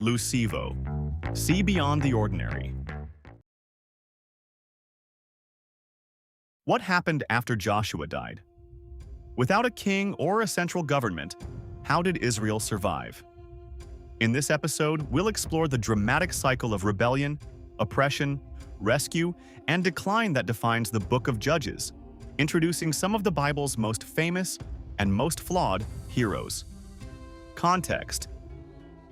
LuSEEvo. See beyond the ordinary. What happened after Joshua died? Without a king or a central government, how did Israel survive? In this episode, we'll explore the dramatic cycle of rebellion, oppression, rescue, and decline that defines the Book of Judges, introducing some of the Bible's most famous and most flawed heroes. Context: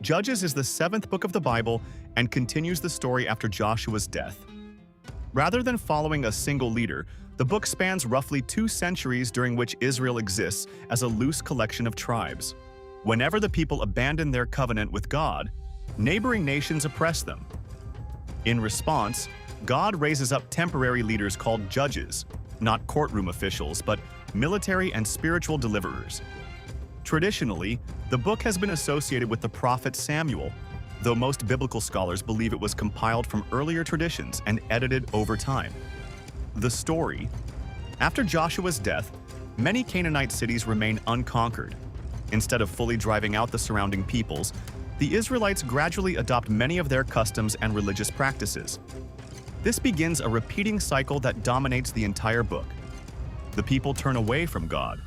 Judges is the seventh book of the Bible and continues the story after Joshua's death. Rather than following a single leader, the book spans roughly 2 centuries during which Israel exists as a loose collection of tribes. Whenever the people abandon their covenant with God, neighboring nations oppress them. In response, God raises up temporary leaders called judges, not courtroom officials, but military and spiritual deliverers. Traditionally, the book has been associated with the prophet Samuel, though most biblical scholars believe it was compiled from earlier traditions and edited over time. The story: after Joshua's death, many Canaanite cities remain unconquered. Instead of fully driving out the surrounding peoples, the Israelites gradually adopt many of their customs and religious practices. This begins a repeating cycle that dominates the entire book. The people turn away from God.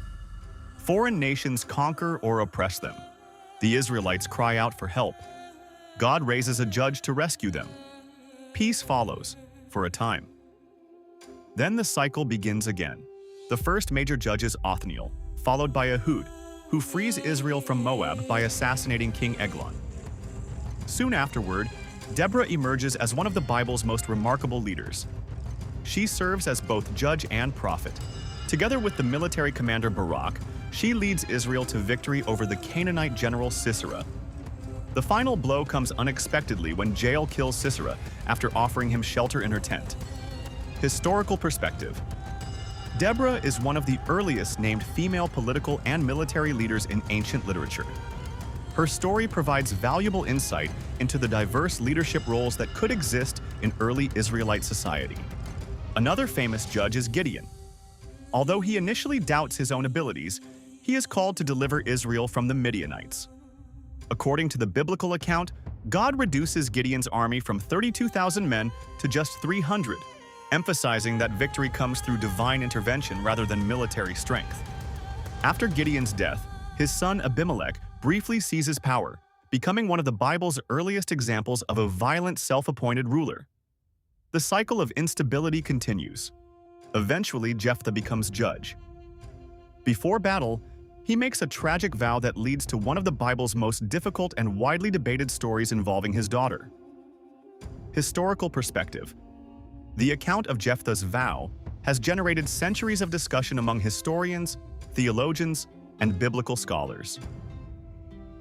Foreign nations conquer or oppress them. The Israelites cry out for help. God raises a judge to rescue them. Peace follows, for a time. Then the cycle begins again. The first major judge is Othniel, followed by Ehud, who frees Israel from Moab by assassinating King Eglon. Soon afterward, Deborah emerges as one of the Bible's most remarkable leaders. She serves as both judge and prophet. Together with the military commander Barak, she leads Israel to victory over the Canaanite general Sisera. The final blow comes unexpectedly when Jael kills Sisera after offering him shelter in her tent. Historical perspective: Deborah is one of the earliest named female political and military leaders in ancient literature. Her story provides valuable insight into the diverse leadership roles that could exist in early Israelite society. Another famous judge is Gideon. Although he initially doubts his own abilities, he is called to deliver Israel from the Midianites. According to the biblical account, God reduces Gideon's army from 32,000 men to just 300, emphasizing that victory comes through divine intervention rather than military strength. After Gideon's death, his son Abimelech briefly seizes power, becoming one of the Bible's earliest examples of a violent self-appointed ruler. The cycle of instability continues. Eventually, Jephthah becomes judge. Before battle, he makes a tragic vow that leads to one of the Bible's most difficult and widely debated stories involving his daughter. Historical perspective: the account of Jephthah's vow has generated centuries of discussion among historians, theologians, and biblical scholars.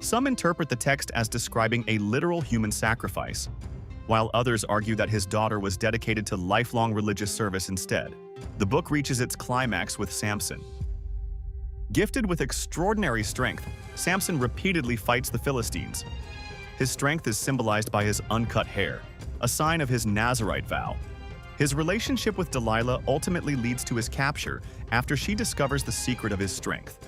Some interpret the text as describing a literal human sacrifice, while others argue that his daughter was dedicated to lifelong religious service instead. The book reaches its climax with Samson. Gifted with extraordinary strength, Samson repeatedly fights the Philistines. His strength is symbolized by his uncut hair, a sign of his Nazirite vow. His relationship with Delilah ultimately leads to his capture after she discovers the secret of his strength.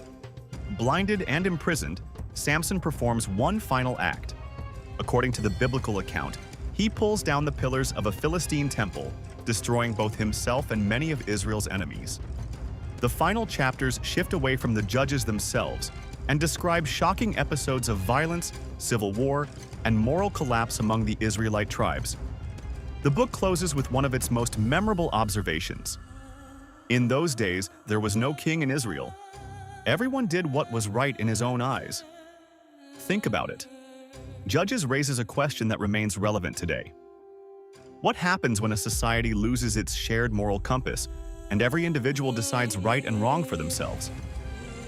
Blinded and imprisoned, Samson performs one final act. According to the biblical account, he pulls down the pillars of a Philistine temple, destroying both himself and many of Israel's enemies. The final chapters shift away from the judges themselves and describe shocking episodes of violence, civil war, and moral collapse among the Israelite tribes. The book closes with one of its most memorable observations. In those days, there was no king in Israel. Everyone did what was right in his own eyes. Think about it. Judges raises a question that remains relevant today. What happens when a society loses its shared moral compass and every individual decides right and wrong for themselves?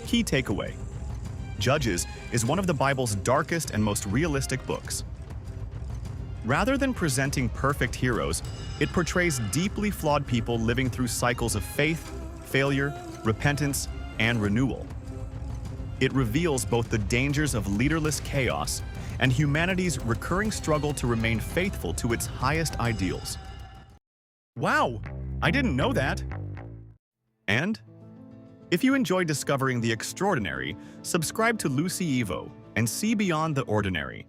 Key takeaway: Judges is one of the Bible's darkest and most realistic books. Rather than presenting perfect heroes, it portrays deeply flawed people living through cycles of faith, failure, repentance, and renewal. It reveals both the dangers of leaderless chaos and humanity's recurring struggle to remain faithful to its highest ideals. Wow! I didn't know that! And if you enjoy discovering the extraordinary, subscribe to LuSEEvo and see beyond the ordinary.